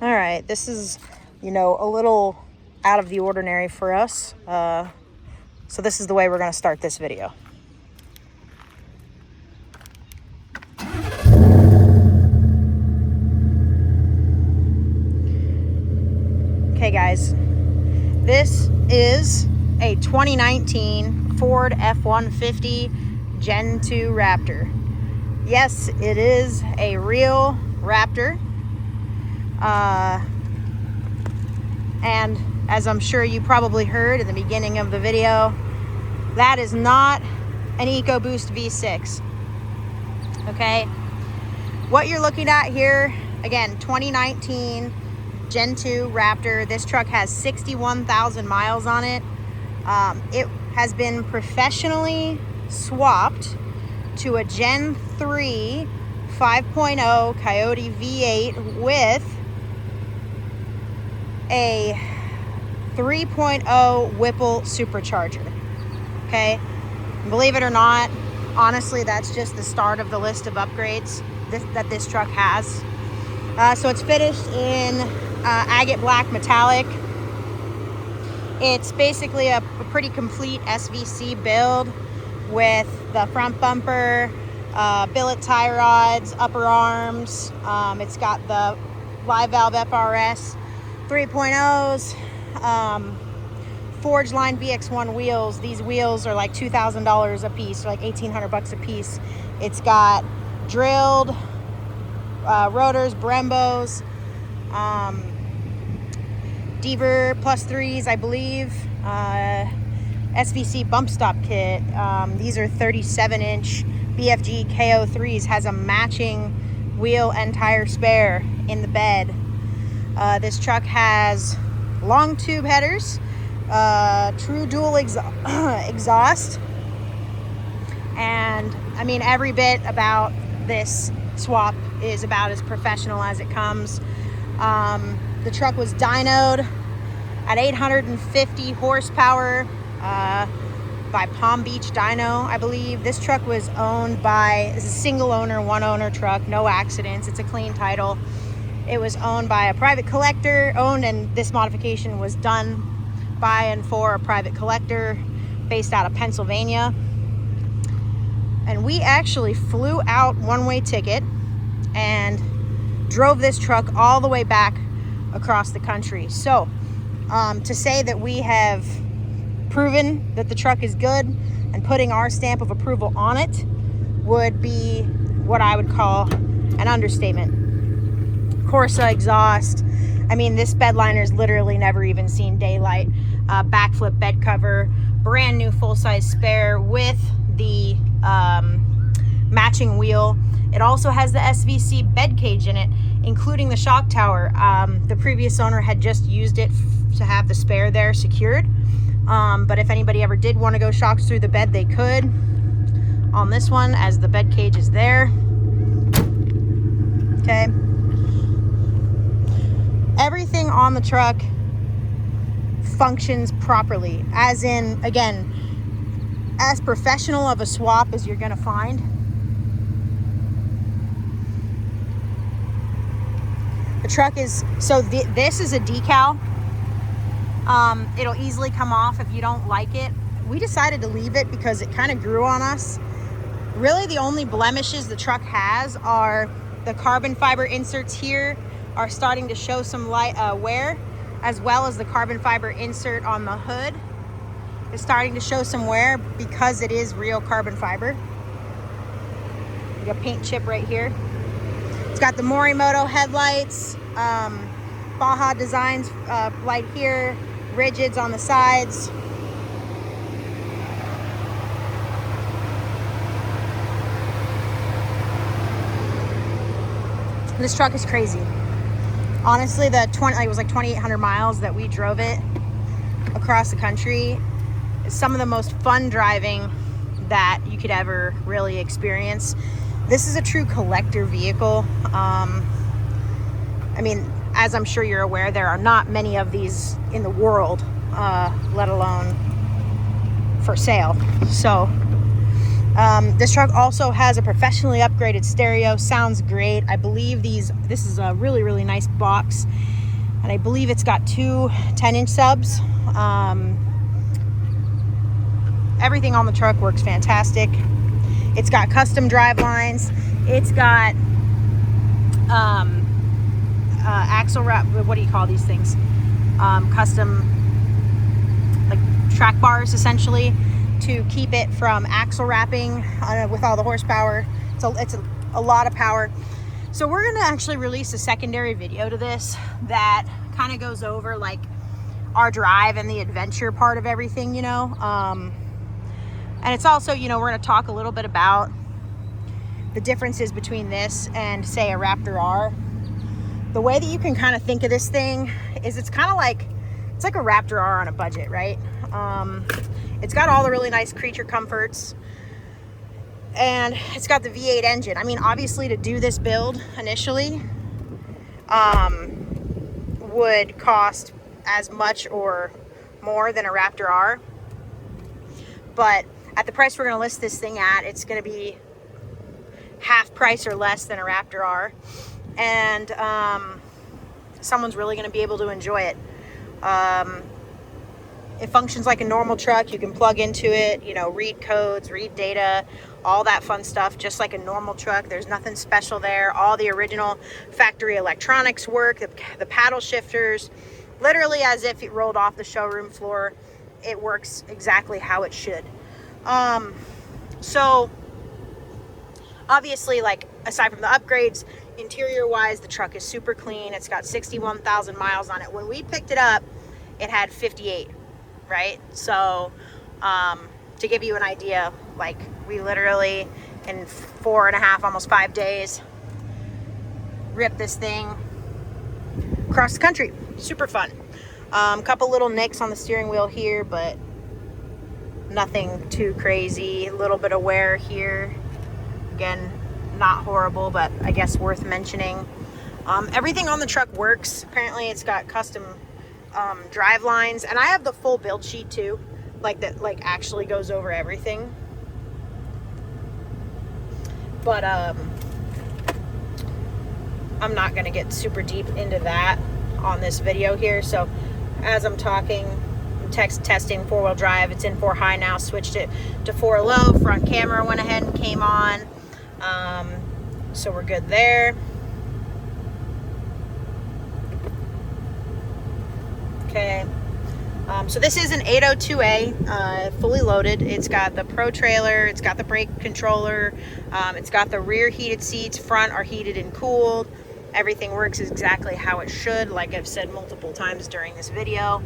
All right, this is, you know, a little out of the ordinary for us. So this is the way we're going to start this video. Okay, guys, this is a 2019 Ford F-150 Gen 2 Raptor. Yes, it is a real Raptor. And as I'm sure you probably heard in the beginning of the video, that is not an EcoBoost V6. Okay, what you're looking at here, again, 2019 Gen 2 Raptor. This truck has 61,000 miles on it. It has been professionally swapped to a Gen 3 5.0 Coyote V8 with a 3.0 Whipple supercharger. Okay, believe it or not, honestly, that's just the start of the list of upgrades that this truck has. So it's finished in agate black metallic. It's basically a pretty complete SVC build with the front bumper, billet tie rods, upper arms. It's got the live valve FRS 3.0s, Forge Line VX1 wheels. These wheels are like $2,000 a piece, like 1,800 bucks a piece. It's got drilled rotors, Brembos, Deaver plus 3s, I believe, SVC bump stop kit. These are 37-inch BFG KO3s, has a matching wheel and tire spare in the bed. This truck has long tube headers, true dual exhaust, and I mean, every bit about this swap is about as professional as it comes. The truck was dynoed at 850 horsepower by Palm Beach Dyno, I believe. This truck was owned by, it's a single owner, one owner truck, no accidents. It's a clean title. It was owned by a private collector, and this modification was done by and for a private collector based out of Pennsylvania. And we actually flew out one-way ticket and drove this truck all the way back across the country. So to say that we have proven that the truck is good and putting our stamp of approval on it would be what I would call an understatement. Corsa exhaust. I mean, this bed liner's literally never even seen daylight. Backflip bed cover, brand new full-size spare with the matching wheel. It also has the SVC bed cage in it, including the shock tower. The previous owner had just used it to have the spare there secured. But if anybody ever did want to go shocks through the bed, they could on this one, as the bed cage is there. Okay. Everything on the truck functions properly, as in, again, as professional of a swap as you're gonna find. The truck is, so this is a decal. It'll easily come off if you don't like it. We decided to leave it because it kind of grew on us. Really, the only blemishes the truck has are the carbon fiber inserts here are starting to show some light wear, as well as the carbon fiber insert on the hood is starting to show some wear because it is real carbon fiber. You got a paint chip right here. It's got the Morimoto headlights, Baja Designs light here, rigids on the sides. This truck is crazy. Honestly, it was like 2,800 miles that we drove it across the country. It's some of the most fun driving that you could ever really experience. This is a true collector vehicle. I mean, as I'm sure you're aware, there are not many of these in the world, let alone for sale. So This truck also has a professionally upgraded stereo. Sounds great. I believe this is a really, really nice box. And I believe it's got two 10-inch subs. Everything on the truck works fantastic. It's got custom drive lines. It's got axle wrap, what do you call these things? Custom like track bars essentially to keep it from axle wrapping with all the horsepower. It's a lot of power. So we're gonna actually release a secondary video to this that kind of goes over like our drive and the adventure part of everything, you know. And it's also, you know, we're gonna talk a little bit about the differences between this and say a Raptor R. The way that you can kind of think of this thing is it's kind of like, it's like a Raptor R on a budget, right? It's got all the really nice creature comforts, and it's got the V8 engine. I mean, obviously to do this build initially would cost as much or more than a Raptor R, but at the price we're going to list this thing at, it's going to be half price or less than a Raptor R, and someone's really going to be able to enjoy it. It functions like a normal truck. You can plug into it, you know, read codes, read data, all that fun stuff, just like a normal truck. There's nothing special there. All the original factory electronics work, the paddle shifters, literally as if it rolled off the showroom floor. It works exactly how it should. So obviously, like, aside from the upgrades, interior wise, the truck is super clean. It's got 61,000 miles on it. When we picked it up, it had 58, right? So to give you an idea, like, we literally in 4.5, almost 5 days, ripped this thing across the country. Super fun. Couple little nicks on the steering wheel here, but nothing too crazy. A little bit of wear here. Again, not horrible, but I guess worth mentioning. Everything on the truck works. Apparently it's got custom drive lines, and I have the full build sheet too, like that, like actually goes over everything. But I'm not going to get super deep into that on this video here. So as I'm talking, I'm testing 4-wheel drive. It's in 4 high now, switched it to 4 low. Front camera went ahead and came on. So we're good there. Okay. So this is an 802A, fully loaded. It's got the Pro trailer, it's got the brake controller, it's got the rear heated seats, front are heated and cooled. Everything works exactly how it should, like I've said multiple times during this video.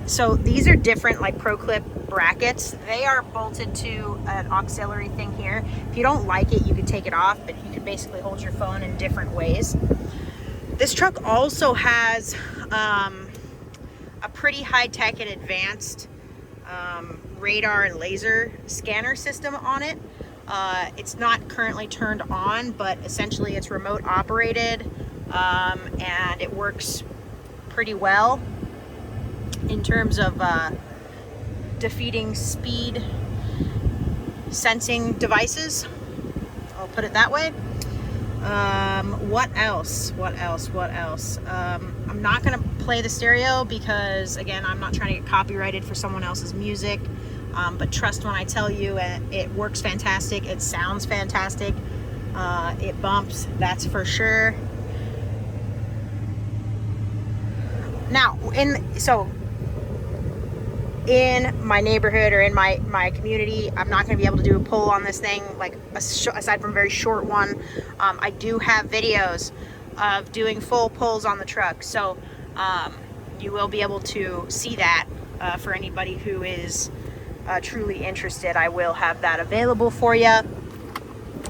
So these are different, like Pro Clip brackets. They are bolted to an auxiliary thing here. If you don't like it, you can take it off, but you can basically hold your phone in different ways. This truck also has a pretty high-tech and advanced radar and laser scanner system on it. It's not currently turned on, but essentially it's remote operated, and it works pretty well in terms of defeating speed sensing devices. I'll put it that way. What else? I'm not gonna play the stereo because, again, I'm not trying to get copyrighted for someone else's music, but trust when I tell you, it works fantastic. It sounds fantastic. It bumps, that's for sure. Now, in my neighborhood or in my community, I'm not going to be able to do a pull on this thing, like aside from a very short one. I do have videos of doing full pulls on the truck, so you will be able to see that for anybody who is truly interested. I will have that available for you.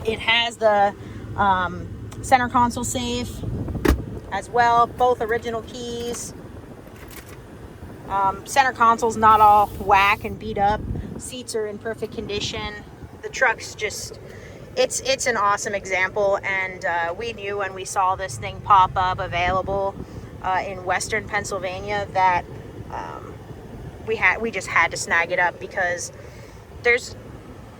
It has the center console safe as well, both original keys. Center console's not all whack and beat up. Seats are in perfect condition. The truck's just, it's an awesome example, and we knew when we saw this thing pop up available in Western Pennsylvania that we just had to snag it up, because there's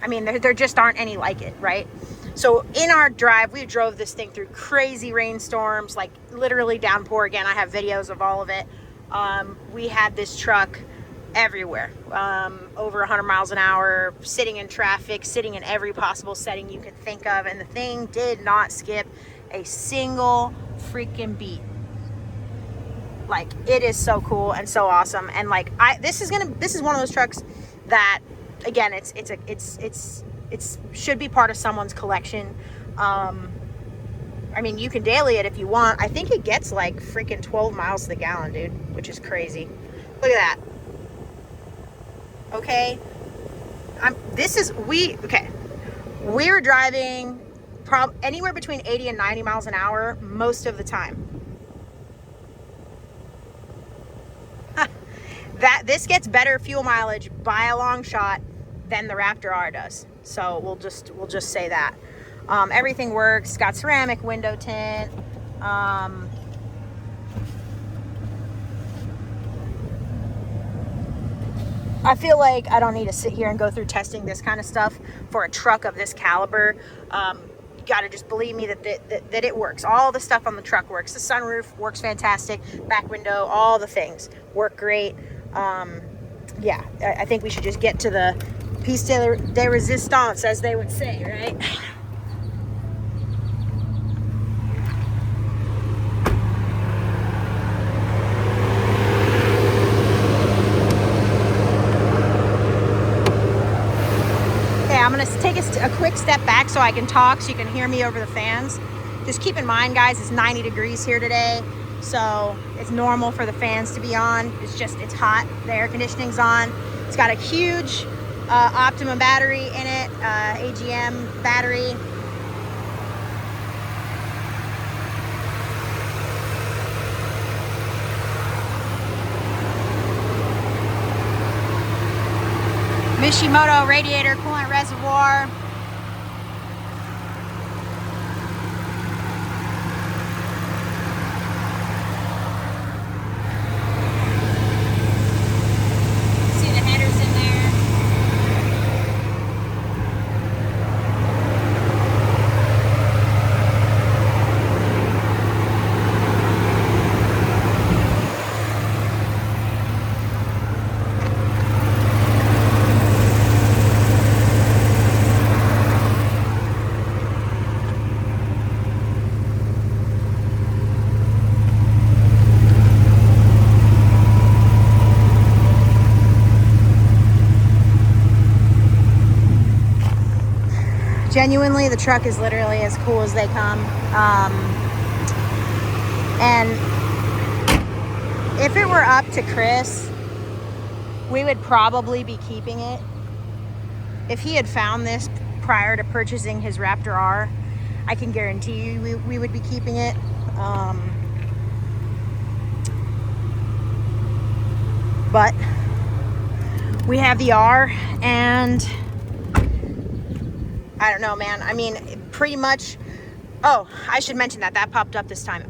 I mean, there just aren't any like it, right? So in our drive, we drove this thing through crazy rainstorms, like literally downpour. Again, I have videos of all of it. We had this truck everywhere, over 100 miles an hour, sitting in traffic, sitting in every possible setting you could think of, and the thing did not skip a single freaking beat. Like, it is so cool and so awesome. And like, this is one of those trucks that, again, it should be part of someone's collection. I mean, you can daily it if you want. I think it gets like freaking 12 miles to the gallon, dude, which is crazy. Look at that. Okay. We were driving anywhere between 80 and 90 miles an hour most of the time. This gets better fuel mileage by a long shot than the Raptor R does. So we'll just say that. Everything works. It's got ceramic window tint. I feel like I don't need to sit here and go through testing this kind of stuff for a truck of this caliber. You gotta just believe me that it works. All the stuff on the truck works. The sunroof works fantastic. Back window, all the things work great. Yeah, I think we should just get to the piece de resistance, as they would say, right? Okay, I'm gonna take a quick step back so I can talk, so you can hear me over the fans. Just keep in mind, guys, it's 90 degrees here today. So it's normal for the fans to be on. It's hot. The air conditioning's on. It's got a huge Optimum battery in it, AGM battery. Mishimoto radiator coolant reservoir. Genuinely, the truck is literally as cool as they come. And if it were up to Chris, we would probably be keeping it. If he had found this prior to purchasing his Raptor R, I can guarantee you we would be keeping it. But we have the R, and I don't know, man. I mean, pretty much. Oh, I should mention that popped up this time.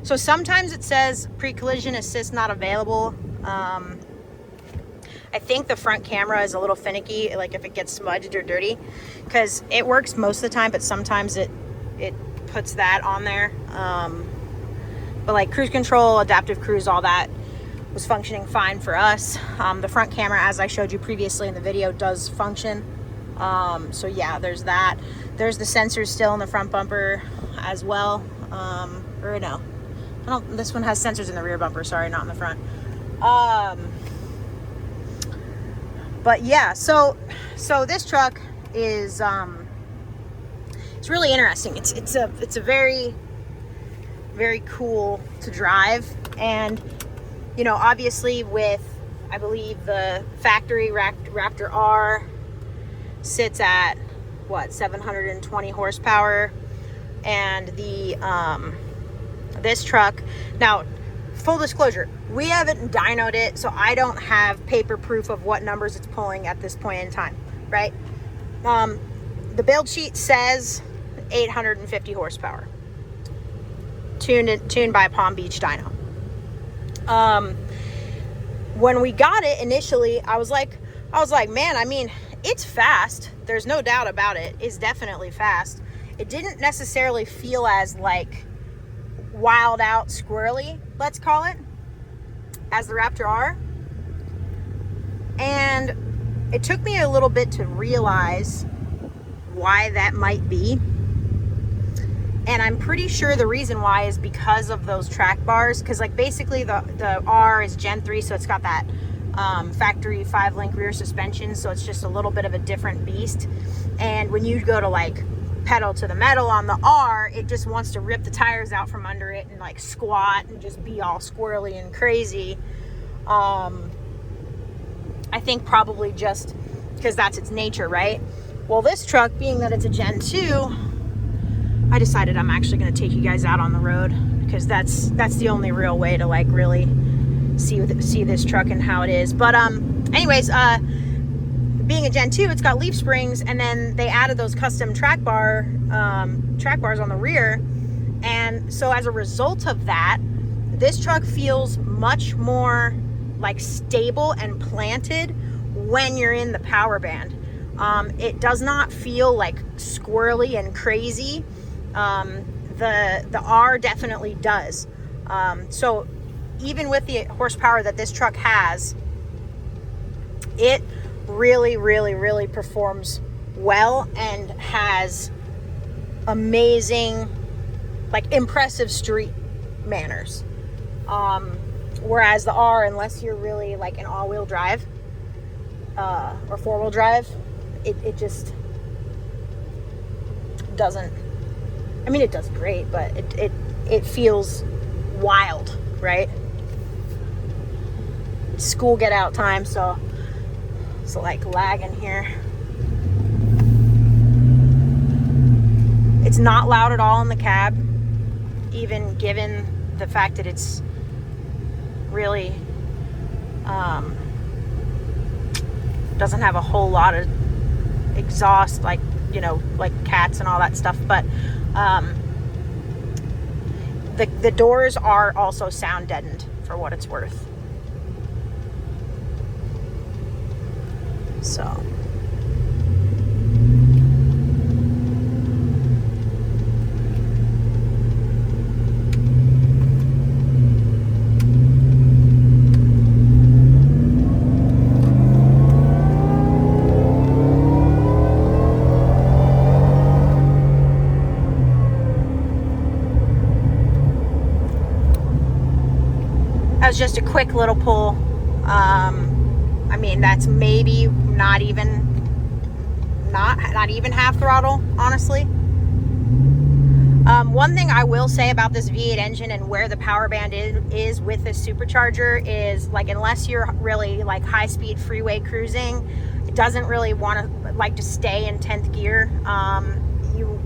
So sometimes it says pre-collision assist not available. I think the front camera is a little finicky, like if it gets smudged or dirty, because it works most of the time, but sometimes it puts that on there. But like cruise control, adaptive cruise, all that was functioning fine for us. The front camera, as I showed you previously in the video, does function. So yeah, there's that. There's the sensors still in the front bumper as well. Or no, this one has sensors in the rear bumper, sorry, not in the front. But yeah, so this truck is, it's really interesting. It's a very, very cool to drive. And, you know, obviously with, I believe the factory Raptor R sits at what, 720 horsepower, and the this truck, now full disclosure, we haven't dynoed it, so I don't have paper proof of what numbers it's pulling at this point in time, right? The build sheet says 850 horsepower, tuned by Palm Beach Dyno. When we got it initially, I was like, man, I mean, It's fast. There's no doubt about it. It's definitely fast. It didn't necessarily feel as like wild out squirrely, let's call it, as the Raptor R. And it took me a little bit to realize why that might be. And I'm pretty sure the reason why is because of those track bars. Because like basically the R is Gen 3, so it's got that factory 5-link rear suspension, so it's just a little bit of a different beast. And when you go to like pedal to the metal on the R, it just wants to rip the tires out from under it and like squat and just be all squirrely and crazy. I think probably just because that's its nature, right? Well, this truck, being that it's a Gen 2, I decided I'm actually going to take you guys out on the road, because that's the only real way to like really see this truck and how it is. But anyways, being a Gen 2, it's got leaf springs, and then they added those custom track bars on the rear. And so as a result of that, this truck feels much more like stable and planted when you're in the power band. It does not feel like squirrely and crazy. The R definitely does. So even with the horsepower that this truck has, it really, really, really performs well and has amazing, like impressive street manners. Whereas the R, unless you're really like an all-wheel drive or four-wheel drive, it just doesn't. I mean, it does great, but it feels wild, right? It's school get out time, so it's like lagging here. It's not loud at all in the cab, even given the fact that it's really doesn't have a whole lot of exhaust, like, you know, like cats and all that stuff. But the doors are also sound deadened, for what it's worth. So that was just a quick little pull. I mean, that's maybe not even half throttle, honestly. One thing I will say about this V8 engine and where the power band is with this supercharger is, like, unless you're really like high speed freeway cruising, it doesn't really want to like to stay in 10th gear.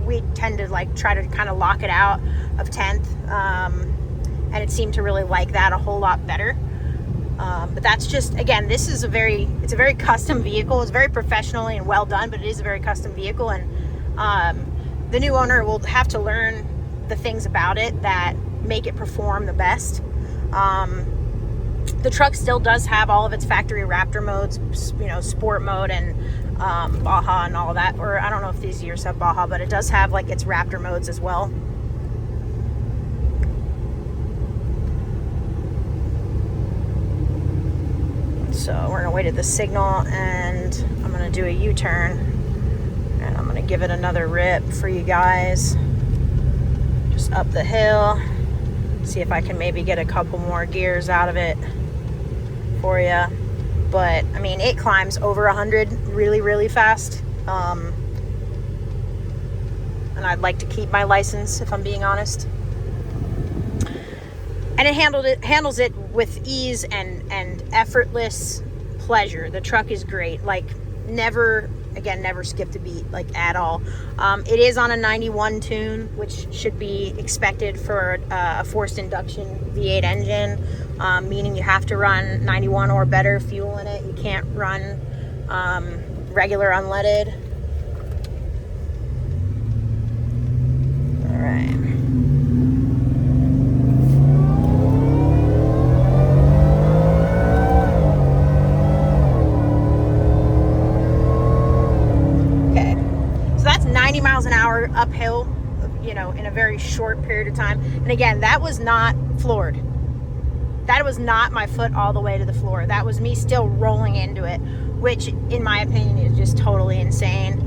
We tend to like try to kind of lock it out of 10th, and it seemed to really like that a whole lot better. But that's just, again, this is it's a very custom vehicle. It's very professionally and well done, but it is a very custom vehicle, and the new owner will have to learn the things about it that make it perform the best. The truck still does have all of its factory Raptor modes, you know, sport mode and Baja and all of that. Or I don't know if these years have Baja, but it does have like its Raptor modes as well. So we're gonna wait at the signal, and I'm gonna do a U-turn, and I'm gonna give it another rip for you guys. Just up the hill, see if I can maybe get a couple more gears out of it for you. But I mean, it climbs over 100 really, really fast. And I'd like to keep my license, if I'm being honest. And it handles it with ease and effortless pleasure. The truck is great. Like, never skipped a beat, like, at all. It is on a 91 tune, which should be expected for a forced induction V8 engine, meaning you have to run 91 or better fuel in it. You can't run regular unleaded. All right. short period of time. And again, that was not floored. That was not my foot all the way to the floor. That was me still rolling into it, which in my opinion is just totally insane.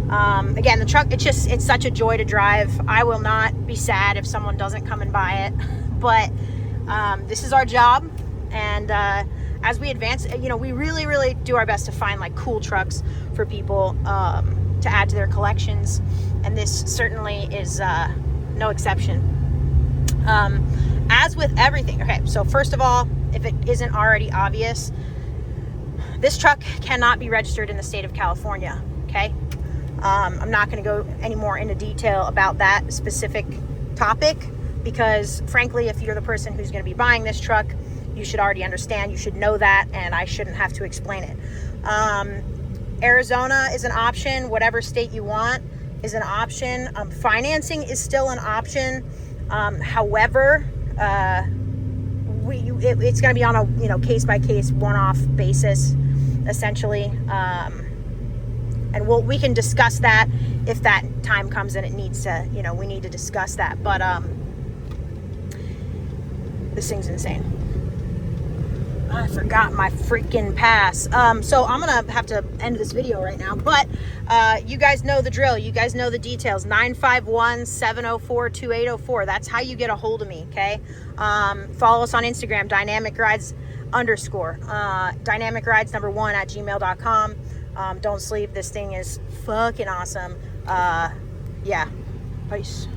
Again, the truck, it's such a joy to drive. I will not be sad if someone doesn't come and buy it, but this is our job. And as we advance, you know, we really do our best to find like cool trucks for people to add to their collections, and this certainly is no exception. As with everything, okay, so first of all, if it isn't already obvious, this truck cannot be registered in the state of California, okay? I'm not going to go any more into detail about that specific topic, because frankly, if you're the person who's going to be buying this truck, you should already understand, you should know that, and I shouldn't have to explain it. Arizona is an option. Whatever state you want is an option. Financing is still an option. However, it's going to be on a, you know, case-by-case, one-off basis, essentially. And we can discuss that if that time comes and it needs to, you know, we need to discuss that. But this thing's insane. I forgot my freaking pass. So I'm gonna have to end this video right now, but you guys know the drill. You guys know the details. 951-704-2804. That's how you get a hold of me, okay? Follow us on Instagram, dynamicrides_. dynamicrides1@gmail.com. Don't sleep. This thing is fucking awesome. Yeah. Peace.